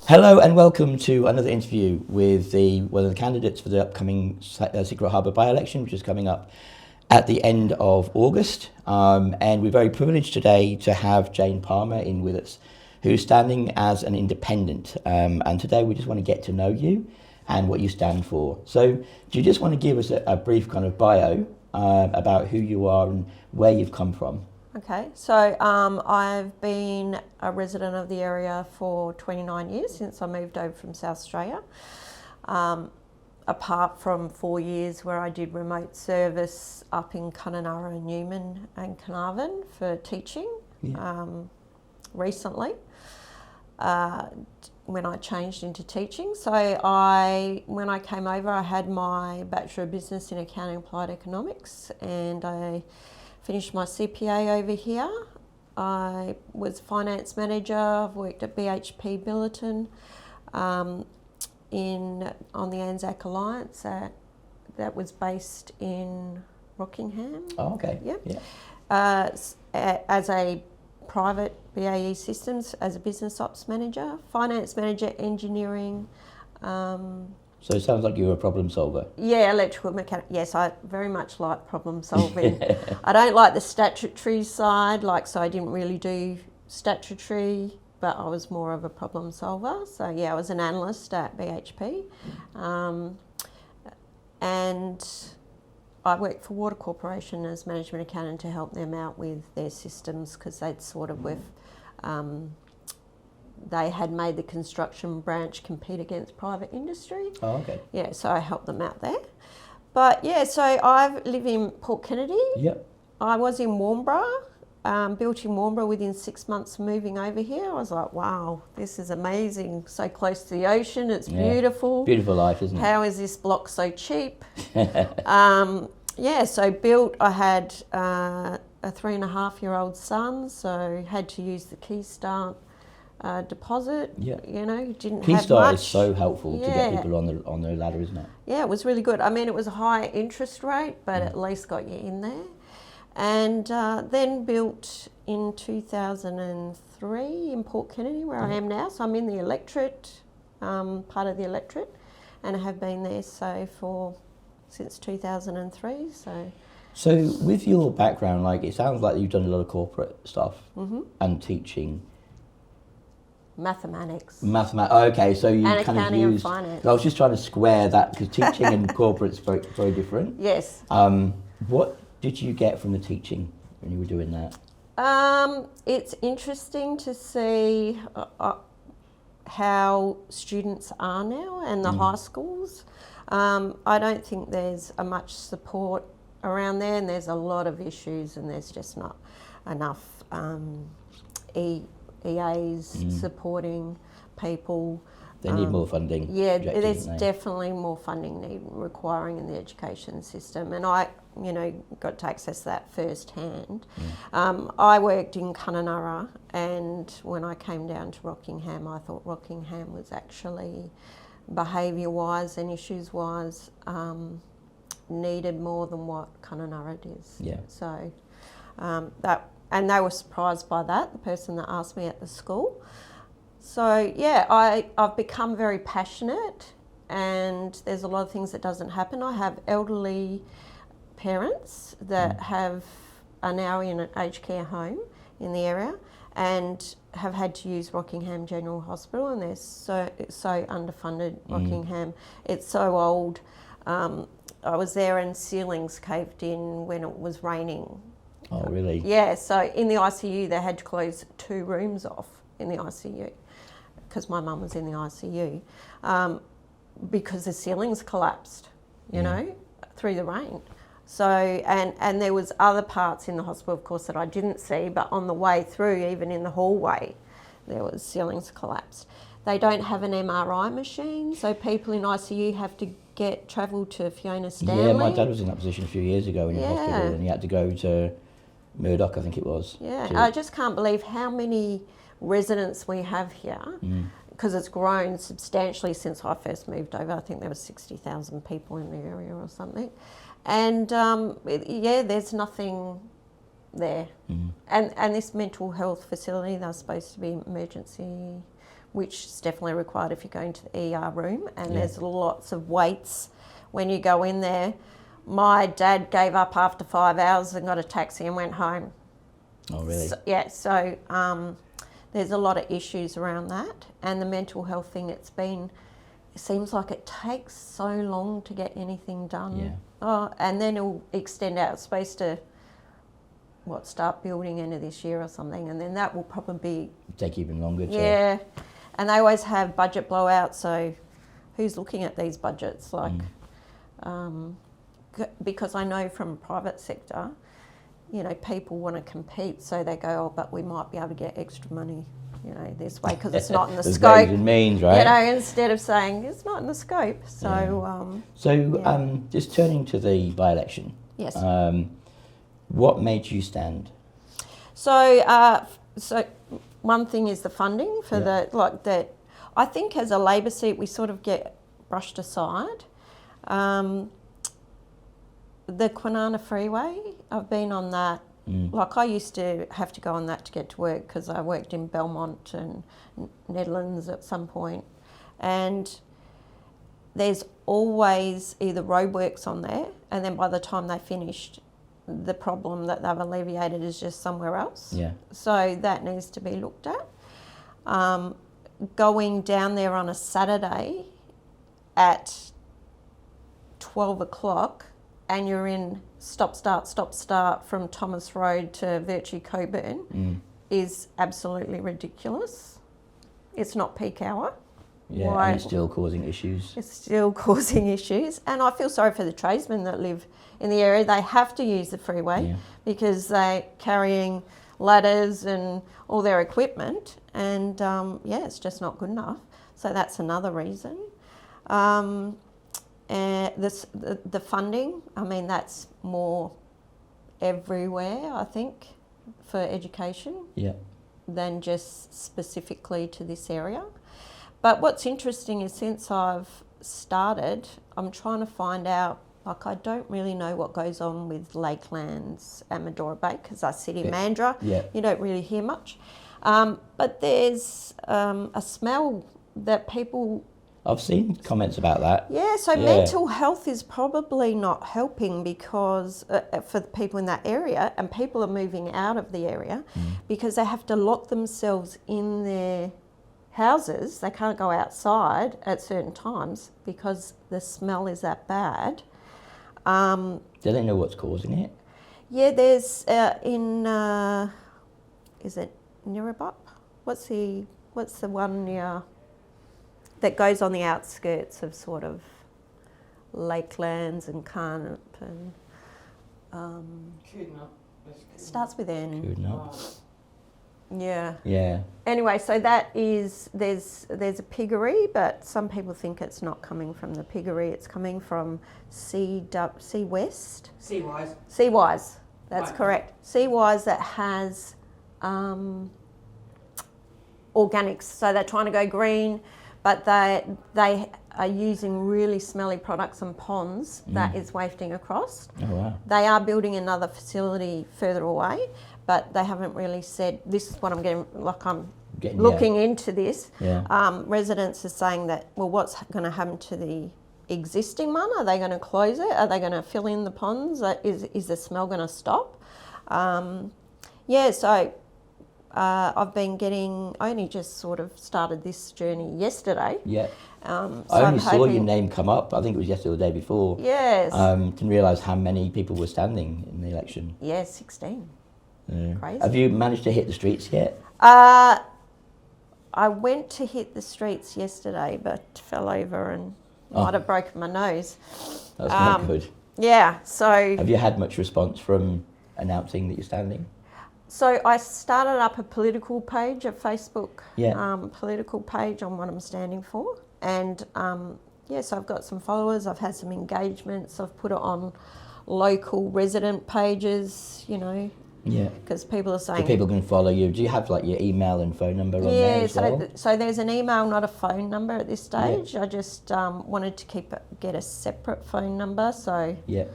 Hello and welcome to another interview with one of the candidates for the upcoming Secret Harbour by-election, which is coming up at the end of August. And we're very privileged today to have Jayne Palmer in with us, who's standing as an independent. And today we just want to get to know you and what you stand for. So do you just want to give us a brief kind of bio about who you are and where you've come from? Okay, so I've been a resident of the area for 29 years since I moved over from South Australia. Apart from 4 years where I did remote service up in Kununurra, Newman and Carnarvon for teaching recently when I changed into teaching. So when I came over, I had my Bachelor of Business in Accounting and Applied Economics, and I finished my CPA over here. I was finance manager. I've worked at BHP Billiton on the Anzac Alliance that was based in Rockingham. Oh, okay. Yep. Yeah. As a private BAE Systems, as a business ops manager, finance manager, engineering. So it sounds like you're a problem solver. Yeah, electrical mechanic. Yes, I very much like problem solving. I don't like the statutory side, so I didn't really do statutory, but I was more of a problem solver. So yeah, I was an analyst at BHP. And I worked for Water Corporation as management accountant to help them out with their systems, because they'd sort of they had made the construction branch compete against private industry. Oh, okay. Yeah, so I helped them out there. But yeah, so I live in Port Kennedy. Yep. I was in Warnbro, built in Warnbro within 6 months of moving over here. I was like, wow, this is amazing. So close to the ocean, it's beautiful. Beautiful life, isn't it? How is this block so cheap? So built, I had a 3.5-year-old son, so had to use the Key Start deposit. Yeah. Didn't Key have Start much. is so helpful to get people on the ladder, isn't it? Yeah, it was really good. I mean, it was a high interest rate, but at least got you in there. And then built in 2003 in Port Kennedy, where I am now. So I'm in the electorate, part of the electorate, and I have been there since 2003. So with your background, it sounds like you've done a lot of corporate stuff and teaching. Mathematics. Okay, so you and kind of accounting used. And finance. I was just trying to square that, because teaching and corporate's very, very different. Yes. What did you get from the teaching when you were doing that? It's interesting to see how students are now and the high schools. I don't think there's much support around there, and there's a lot of issues, and there's just not enough EAs supporting people. They need more funding. Yeah, there's definitely more funding requiring in the education system, and I got to access that firsthand. I worked in Kununurra, and when I came down to Rockingham, I thought Rockingham was actually, behaviour-wise and issues-wise, needed more than what Kununurra does. Yeah. So and they were surprised by that, the person that asked me at the school. So yeah, I've become very passionate, and there's a lot of things that doesn't happen. I have elderly parents that are now in an aged care home in the area and have had to use Rockingham General Hospital, and they're so underfunded. Rockingham, it's so old. I was there and ceilings caved in when it was raining. Oh, really? Yeah, so in the ICU they had to close 2 rooms off in the ICU, because my mum was in the ICU, because the ceilings collapsed, through the rain. So, and there was other parts in the hospital, of course, that I didn't see, but on the way through, even in the hallway, there was ceilings collapsed. They don't have an MRI machine, so people in ICU have to travel to Fiona Stanley. Yeah, my dad was in that position a few years ago in the hospital, and he had to go to Murdoch, I think it was. Yeah, I just can't believe how many residents we have here, because it's grown substantially since I first moved over. I think there were 60,000 people in the area or something. And there's nothing there. And this mental health facility, they're supposed to be emergency which is definitely required if you're going to the ER room, and there's lots of waits when you go in there. My dad gave up after 5 hours and got a taxi and went home. Oh, really? So there's a lot of issues around that, and the mental health thing, it seems like it takes so long to get anything done. Yeah. Oh, and then it'll extend out. It's supposed to, start building end of this year or something, and then that will probably take even longer. Yeah, and they always have budget blowouts, so who's looking at these budgets? Because I know from private sector, people want to compete, so they go, oh, but we might be able to get extra money, this way, because it's not in the scope. Ways and means, right? Instead of saying it's not in the scope. So, just turning to the by-election. Yes. What made you stand? So one thing is the funding for that. I think as a Labor seat, we sort of get brushed aside. The Kwinana Freeway, I've been on that. I used to have to go on that to get to work because I worked in Belmont and Netherlands at some point. And there's always either roadworks on there, and then by the time they finished, the problem that they've alleviated is just somewhere else. Yeah. So that needs to be looked at. Going down there on a Saturday at 12 o'clock, and you're in stop, start from Thomas Road to Virtue Coburn is absolutely ridiculous. It's not peak hour. Yeah, and it's still causing issues. It's still causing issues. And I feel sorry for the tradesmen that live in the area. They have to use the freeway because they're carrying ladders and all their equipment. And it's just not good enough. So that's another reason. And the funding, that's more everywhere, I think, for education than just specifically to this area. But what's interesting is since I've started, I'm trying to find out, I don't really know what goes on with Lakelands and Medora Bay because I sit in Mandurah. Yeah. You don't really hear much. But there's a smell that people... I've seen comments about that. Yeah, so mental health is probably not helping because for the people in that area, and people are moving out of the area because they have to lock themselves in their houses. They can't go outside at certain times because the smell is that bad. Do they know what's causing it? Yeah, there's is it Nirabup? What's the one near... that goes on the outskirts of sort of Lakelands and Carnap and starts with N. Coodnup. Yeah. Anyway, so that is there's a piggery, but some people think it's not coming from the piggery. It's coming from Seawise. Seawise. That's correct. Seawise that has organics. So they're trying to go green. But they are using really smelly products and ponds that is wafting across. Oh, wow. They are building another facility further away, but they haven't really said, this is what I'm getting, looking into this. Yeah. Residents are saying that, well, what's going to happen to the existing one? Are they going to close it? Are they going to fill in the ponds? Is the smell going to stop? I've been I only just sort of started this journey yesterday. Yeah. I only saw your name come up, I think it was yesterday or the day before. Yes. Didn't realise how many people were standing in the election. Yeah, 16. Crazy. Have you managed to hit the streets yet? I went to hit the streets yesterday, but fell over and might have broken my nose. That's not good. Yeah, so... Have you had much response from announcing that you're standing? So I started up a political page, a Facebook political page on what I'm standing for. And so I've got some followers, I've had some engagements, I've put it on local resident pages, Yeah. Because people are saying... So people can follow you. Do you have your email and phone number on there as well? So there's an email, not a phone number at this stage. Yeah. I just wanted to get a separate phone number, so... Yeah.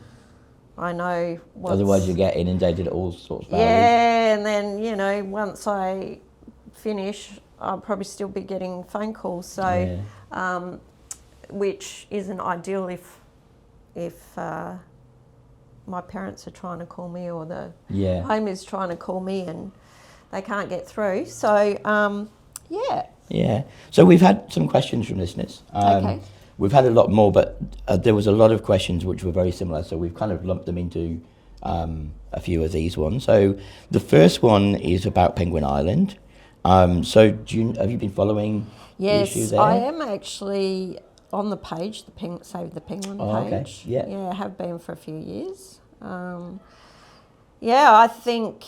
I know otherwise you get inundated at all sorts of hours. Yeah, and then, once I finish, I'll probably still be getting phone calls. So, which isn't ideal if my parents are trying to call me or the home is trying to call me and they can't get through. So, Yeah. So we've had some questions from listeners. Okay. We've had a lot more, but there was a lot of questions which were very similar. So we've kind of lumped them into a few of these ones. So the first one is about Penguin Island. So have you been following the issue there? Yes, I am actually on the page, Save the Penguin page. Okay. Yeah, I have been for a few years. I think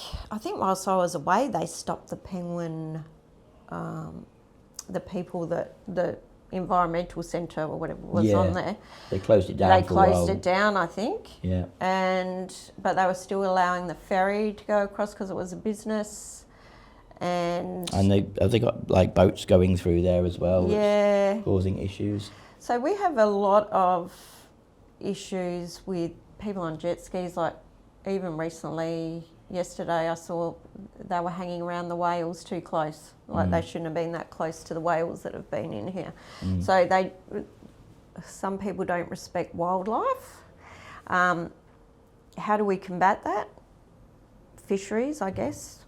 whilst I was away, they stopped the penguin. The people that the environmental centre or whatever was on there. They closed it down. They closed it down, I think. Yeah. But they were still allowing the ferry to go across because it was a business. And they got like boats going through there as well, which causing issues. So we have a lot of issues with people on jet skis. Like even recently, yesterday I saw they were hanging around the whales too close. Like they shouldn't have been that close to the whales that have been in here. So some people don't respect wildlife. How do we combat that? Fisheries, I guess.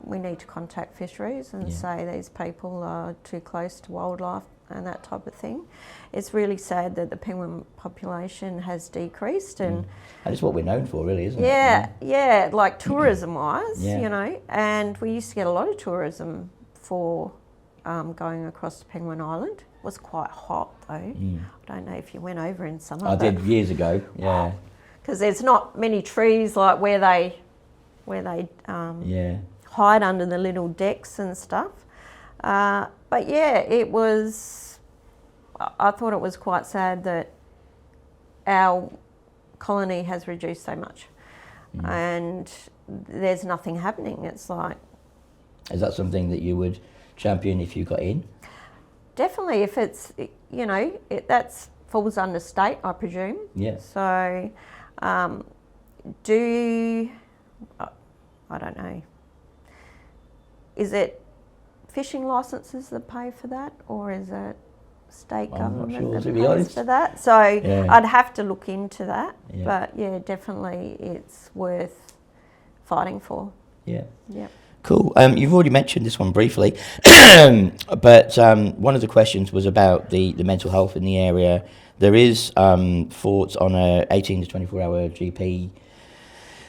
We need to contact fisheries and say these people are too close to wildlife and that type of thing. It's really sad that the penguin population has decreased, and it's what we're known for, really, isn't it? Yeah, like tourism-wise, you know. And we used to get a lot of tourism for going across to Penguin Island. It was quite hot though. I don't know if you went over in summer. I did years ago. Yeah. Because there's not many trees like where they hide under the little decks and stuff. But yeah, I thought it was quite sad that our colony has reduced so much and there's nothing happening. It's like... Is that something that you would champion if you got in? Definitely, if it's, you know, that falls under state, I presume. Yeah. So, I don't know. Is it fishing licences that pay for that, or is it state government that pays for that? So I'd have to look into that. Yeah. But yeah, definitely it's worth fighting for. Yeah. Yeah. Cool. You've already mentioned this one briefly, but one of the questions was about the mental health in the area. There is thoughts on a 18 to 24-hour GP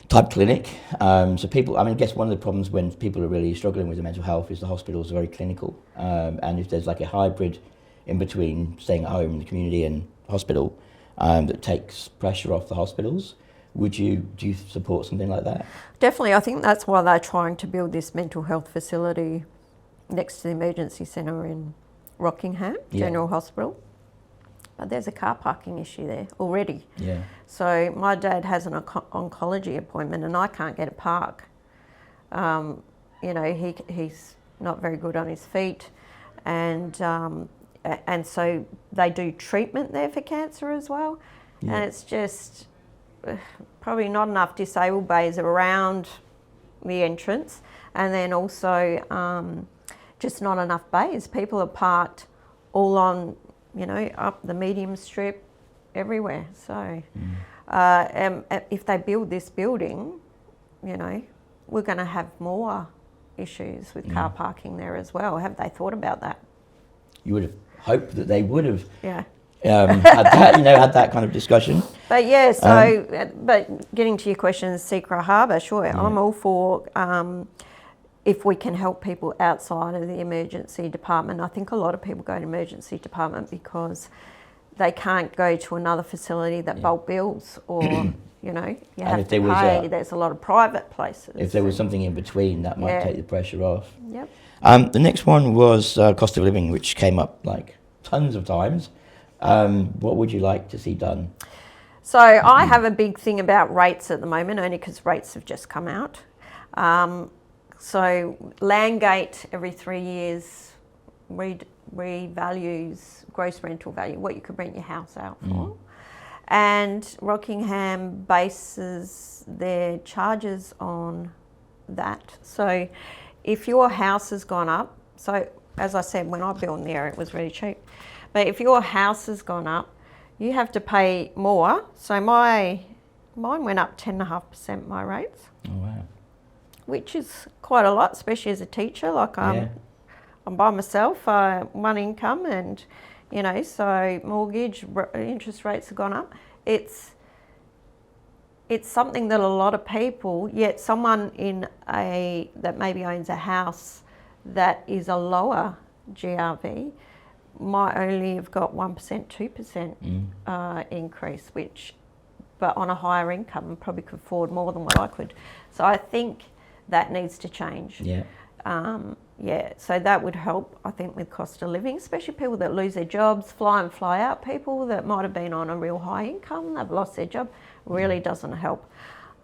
type clinic. So people, I guess one of the problems when people are really struggling with the mental health is the hospitals are very clinical. And if there's like a hybrid in between staying at home in the community and hospital that takes pressure off the hospitals, do you support something like that? Definitely. I think that's why they're trying to build this mental health facility next to the emergency centre in Rockingham General Hospital. But there's a car parking issue there already. Yeah. So my dad has an oncology appointment and I can't get a park. You know, he's not very good on his feet, and so they do treatment there for cancer as well. Yeah. And it's just probably not enough disabled bays around the entrance, and then also just not enough bays. People are parked all on, you know, up the medium strip, everywhere. So if they build this building, you know, we're going to have more issues with car parking there as well. Have they thought about that? You would have hoped that they would have had that kind of discussion. But yeah, so but getting to your question, Secret Harbour, sure, I'm all for if we can help people outside of the emergency department. I think a lot of people go to emergency department because they can't go to another facility that bulk bills, or you know, you have to pay. There's a lot of private places. If there was something in between, that might take the pressure off. Yep. The next one was cost of living, which came up like tons of times. What would you like to see done? So I have a big thing about rates at the moment, only because rates have just come out. So Landgate every 3 years revalues gross rental value, what you could rent your house out for. And Rockingham bases their charges on that. So if your house has gone up So as I said, when I built in the area, it was really cheap. But if your house has gone up, you have to pay more. So mine went up 10.5%, my rates. Oh, wow. Which is quite a lot, especially as a teacher. Like I'm by myself, one income, and so mortgage interest rates have gone up. It's something that a lot of people, yet someone that maybe owns a house that is a lower GRV might only have got 1%, 2% increase, but on a higher income probably could afford more than what I could. So I think that needs to change. Yeah. So that would help, I think, with cost of living, especially people that lose their jobs, fly in, fly out people that might have been on a real high income, they've lost their job, really doesn't help.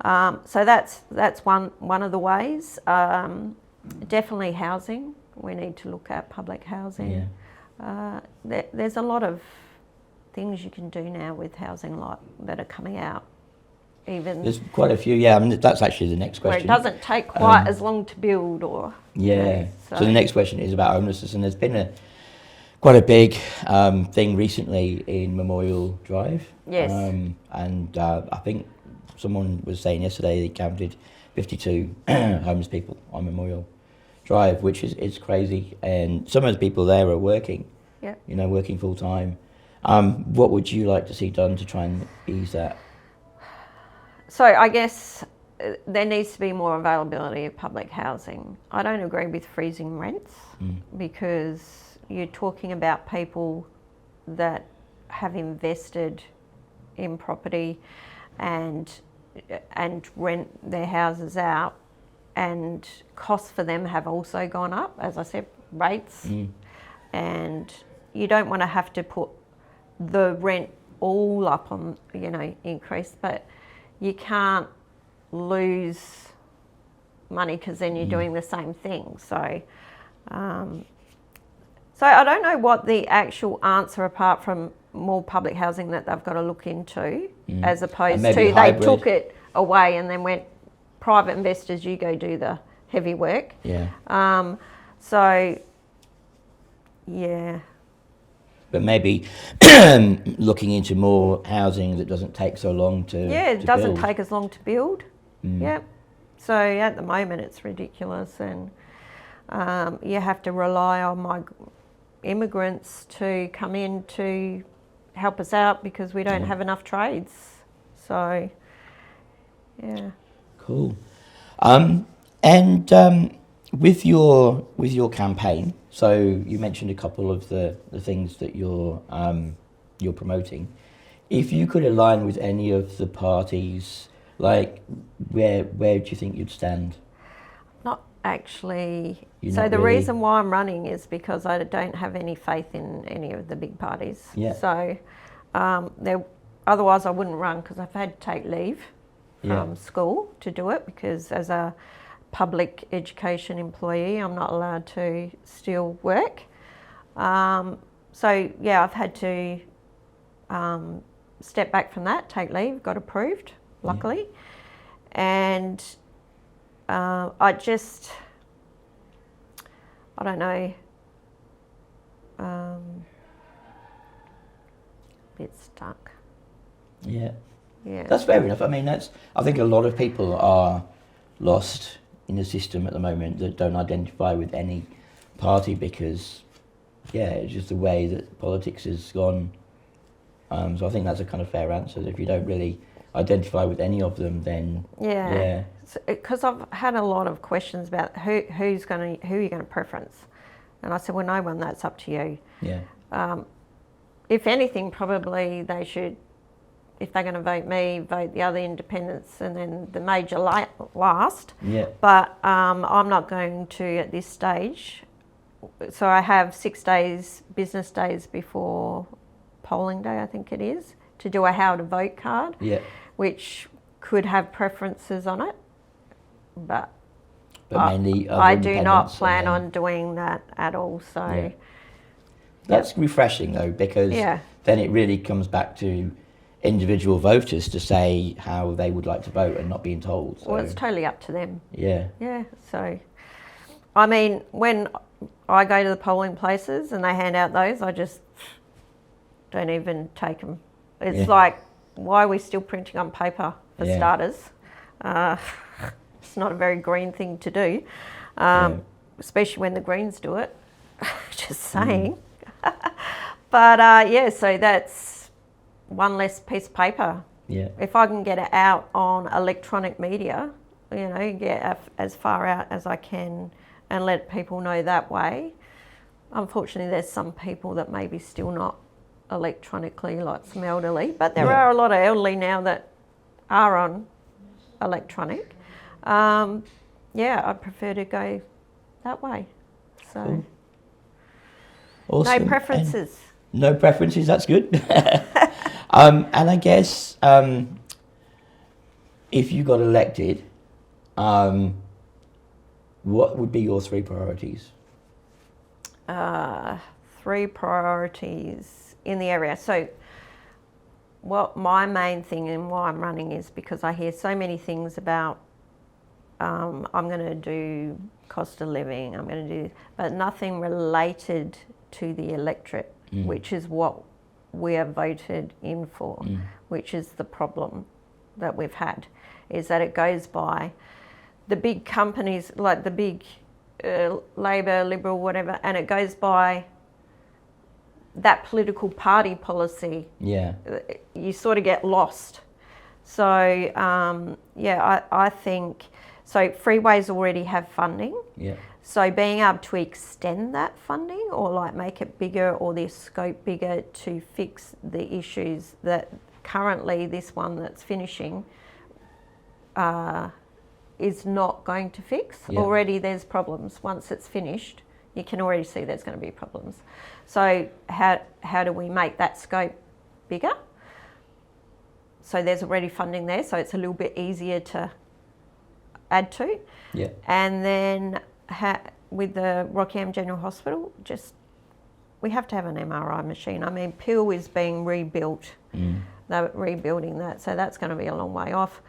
So that's one of the ways. Definitely housing. We need to look at public housing. Yeah. There's a lot of things you can do now with housing that are coming out. There's quite a few, yeah. I mean, that's actually the next question. Where it doesn't take quite as long to build, or so the next question is about homelessness, and there's been quite a big thing recently in Memorial Drive. Yes. And I think someone was saying yesterday they counted 52 homeless people on Memorial Drive, which is crazy. And some of the people there are working. Yeah. Working full time. What would you like to see done to try and ease that? So I guess there needs to be more availability of public housing. I don't agree with freezing rents because you're talking about people that have invested in property and rent their houses out, and costs for them have also gone up, as I said, rates. And you don't want to have to put the rent all up on, increase, but you can't lose money because then you're doing the same thing. So I don't know what the actual answer, apart from more public housing that they've got to look into, as opposed to hybrid. They took it away and then went, private investors, you go do the heavy work. Yeah. But maybe looking into more housing that doesn't take so long to it doesn't take as long to build. Yeah. So at the moment it's ridiculous, and you have to rely on immigrants to come in to help us out because we don't have enough trades. So, yeah. Cool. With your campaign, so you mentioned a couple of the things that you're promoting. If you could align with any of the parties, like where do you think you'd stand? Not actually. So the reason why I'm running is because I don't have any faith in any of the big parties. Yeah. So otherwise I wouldn't run, because I've had to take leave from school to do it, because as a public education employee I'm not allowed to still work. So yeah, I've had to step back from that, take leave, got approved, luckily. And I don't know, bit stuck. Yeah. Yeah. That's fair enough. I mean, I think a lot of people are lost in the system at the moment that don't identify with any party because, it's just the way that politics has gone. So I think that's a kind of fair answer. If you don't really identify with any of them, then because I've had a lot of questions about who you're going to preference, and I said, well, no one. That's up to you. Yeah. If anything, probably they should, if they're going to vote me, vote the other independents and then the major last. Yeah. But I'm not going to at this stage. So I have 6 days, business days before polling day, I think it is, to do a how to vote card, which could have preferences on it. But mainly I do not plan on doing that at all. So. Yeah. That's refreshing though, because then it really comes back to individual voters to say how they would like to vote and not being told. So. Well, it's totally up to them. Yeah. Yeah. So, I mean, when I go to the polling places and they hand out those. I just don't even take them. It's like, why are we still printing on paper for starters? It's not a very green thing to do, especially when the Greens do it. Just saying. But so that's one less piece of paper. Yeah. If I can get it out on electronic media, get as far out as I can and let people know that way. Unfortunately, there's some people that maybe still not electronically, like some elderly, but there are a lot of elderly now that are on electronic. I'd prefer to go that way. So, cool. Awesome. No preferences. No preferences, that's good. And I guess if you got elected, what would be your 3 priorities? 3 priorities in the area. So what my main thing and why I'm running is because I hear so many things about I'm going to do cost of living, but nothing related to the electorate, which is what we are voted in for, which is the problem that we've had, is that it goes by the big companies, like the big Labor, Liberal, whatever, and it goes by that political party policy. Yeah. You sort of get lost. So, I think, so freeways already have funding. Yeah. So being able to extend that funding or like make it bigger or their scope bigger to fix the issues that currently this one that's finishing is not going to fix. Yeah. Already there's problems. Once it's finished, you can already see there's going to be problems. So how do we make that scope bigger? So there's already funding there, so it's a little bit easier to add to. Yeah. And then with the Rockingham General Hospital, we have to have an MRI machine. I mean, Peel is being rebuilt. They're rebuilding that, so that's going to be a long way off.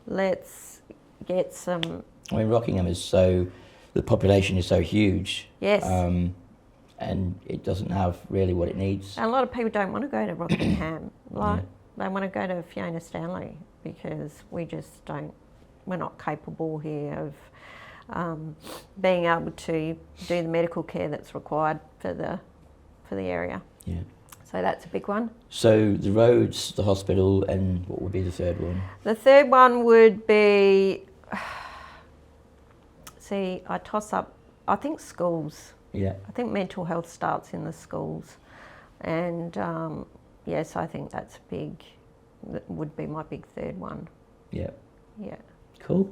Let's get some... I mean, Rockingham the population is so huge. Yes. And it doesn't have really what it needs. And a lot of people don't want to go to Rockingham. They want to go to Fiona Stanley because we're not capable here of being able to do the medical care that's required for the area. Yeah. So that's a big one. So the roads, the hospital, and what would be the third one? The third one would be, I toss up, I think schools. Yeah. I think mental health starts in the schools. And yes, I think that would be my big third one. Yeah. Yeah. Cool.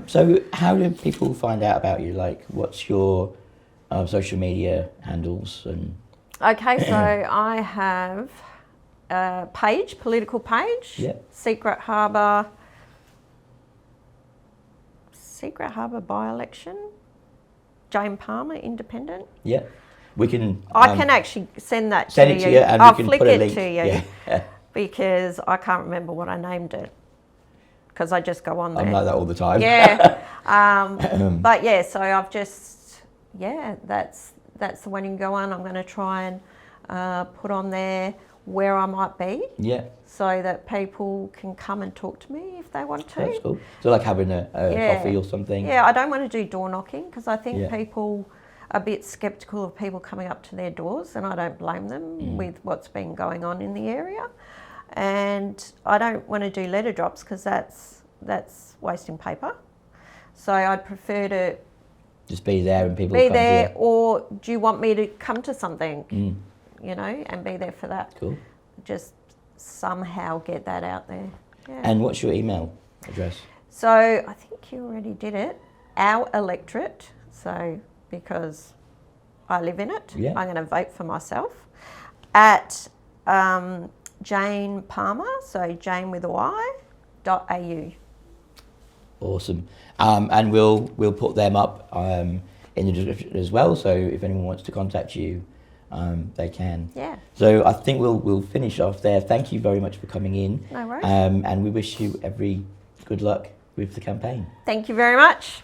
So how do people find out about you? Like, what's your social media handles? Okay, so I have a political page, Secret Harbour by-election, Jayne Palmer, independent. Yeah, we can... I can actually send that to you. And I'll we can flick put a it link. to you Yeah. because I can't remember what I named it because I just go on there. I'm like that all the time. Yeah, but yeah, so I've just, that's the one you can go on. I'm going to try and put on there where I might be. Yeah. So that people can come and talk to me if they want to. That's cool. So like having a coffee or something. Yeah, I don't want to do door knocking because I think people are a bit sceptical of people coming up to their doors, and I don't blame them with what's been going on in the area. And I don't want to do letter drops because that's wasting paper. So I'd prefer to just be there and people be come there, to you. or do you want me to come to something? And be there for that. Cool. Just somehow get that out there. Yeah. And what's your email address? So I think you already did it. Our electorate. So because I live in it, I'm going to vote for myself at Jayne Palmer. So Jayne with a Y.au. Awesome. And we'll put them up in the description as well. So if anyone wants to contact you, they can. Yeah. So I think we'll finish off there. Thank you very much for coming in. No worries. And we wish you every good luck with the campaign. Thank you very much.